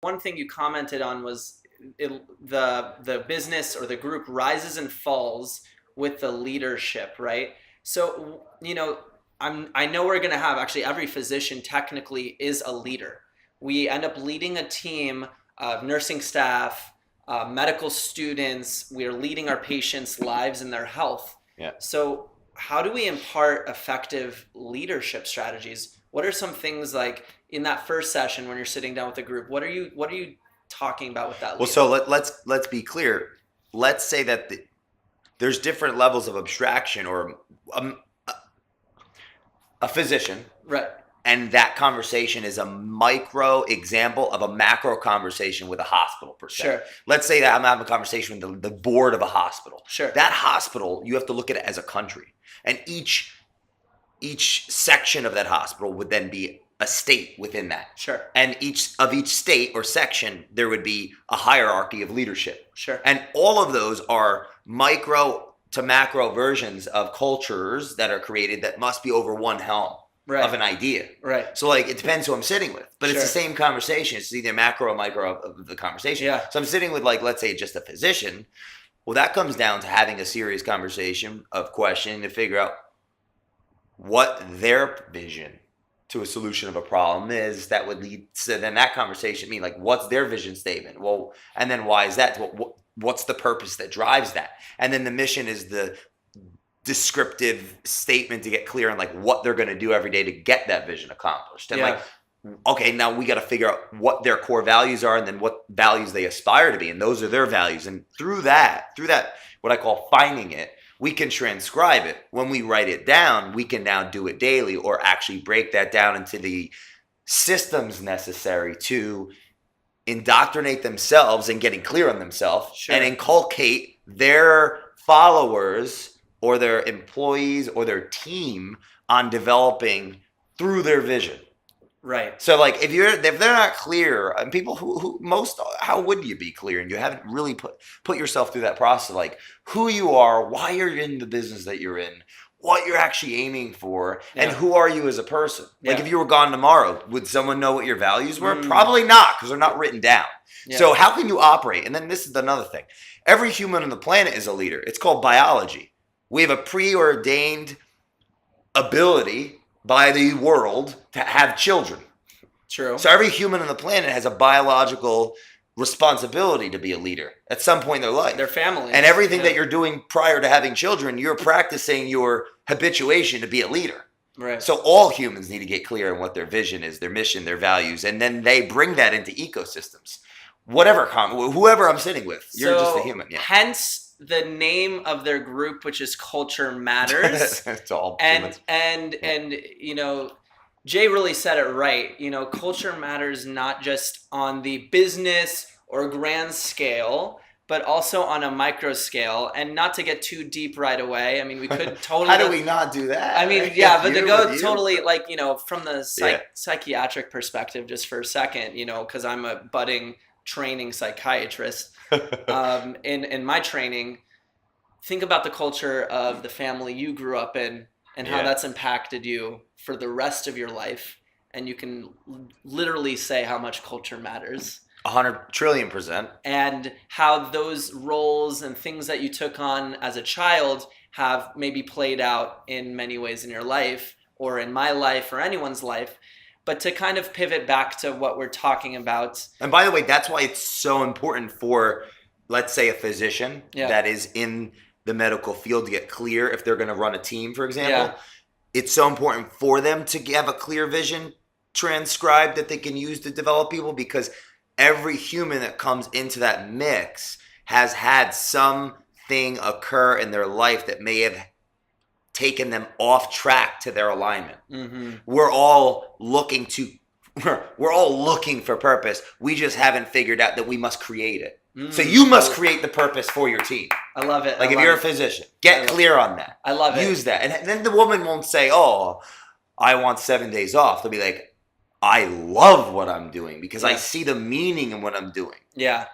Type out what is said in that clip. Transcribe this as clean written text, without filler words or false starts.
One thing you commented on was the business or the group rises and falls with the leadership, right? So, I know we're going to have actually every physician technically is a leader. We end up leading a team of nursing staff, medical students. We are leading our patients' lives and their health. Yeah. So, how do we impart effective leadership strategies? What are some things like in that first session when you're sitting down with a group? What are you talking about with that Well, leader? so let's be clear. Let's say that there's different levels of abstraction, or a physician, Right. and that conversation is a micro example of a macro conversation with a hospital per se. Sure. Let's say that I'm having a conversation with the board of a hospital. Sure. That hospital, you have to look at it as a country, and each section of that hospital would then be a state within that. Sure. And each state or section, there would be a hierarchy of leadership. Sure. And all of those are micro to macro versions of cultures that are created that must be over one helm. Right. Of an idea. Right. So like it depends who I'm sitting with. But it's the Sure. same conversation. It's either macro or micro of the conversation. Yeah. So I'm sitting with, like, let's say just a physician. Well, that comes down to having a serious conversation of questioning to figure out what their vision to a solution of a problem is that would lead to then that conversation mean, like, what's their vision statement? Well, and then why is that? What's the purpose that drives that? And then the mission is the descriptive statement to get clear on like what they're going to do every day to get that vision accomplished. And like, okay, now we got to figure out what their core values are and then what values they aspire to be. And those are their values. And through that, what I call finding it, we can transcribe it. When we write it down, we can now do it daily or actually break that down into the systems necessary to indoctrinate themselves and getting clear on themselves. Sure. And inculcate their followers or their employees or their team on developing through their vision. Right. So like if they're not clear, and people how would you be clear? And you haven't really put yourself through that process of like who you are, why you're in the business that you're in, what you're actually aiming for, and who are you as a person. Like if you were gone tomorrow, would someone know what your values were? Probably not, because they're not written down. So how can you operate? And then this is another thing. Every human on the planet is a leader. It's called biology. We have a preordained ability by the world to have children. True. So every human on the planet has a biological responsibility to be a leader at some point in their life. Their family. And everything that you're doing prior to having children, you're practicing your habituation to be a leader. Right. So all humans need to get clear on what their vision is, their mission, their values, and then they bring that into ecosystems. Whoever I'm sitting with, you're just a human. Yeah. Hence the name of their group, which is Culture Matters. It's all and Jay really said it right. Culture matters not just on the business or grand scale, but also on a micro scale. And not to get too deep right away. I mean, we could totally. How do we not do that? I mean, yeah, but to go totally from the psychiatric perspective, just for a second, because I'm a budding training psychiatrist. In my training, think about the culture of the family you grew up in and how that's impacted you for the rest of your life. And you can literally say how much culture matters. 100 trillion%. And how those roles and things that you took on as a child have maybe played out in many ways in your life or in my life or anyone's life. But to kind of pivot back to what we're talking about. And by the way, that's why it's so important for, let's say, a physician that is in the medical field to get clear if they're going to run a team, for example. Yeah. It's so important for them to have a clear vision transcribed that they can use to develop people, because every human that comes into that mix has had something occur in their life that may have taken them off track to their alignment. Mm-hmm. We're all looking for purpose. We just haven't figured out that we must create it. Mm-hmm. So you must create the purpose for your team. I love it. Like if you're a physician, get clear on that. I love it. Use that. And then the woman won't say, oh, I want 7 days off. They'll be like, I love what I'm doing because I see the meaning in what I'm doing. Yeah.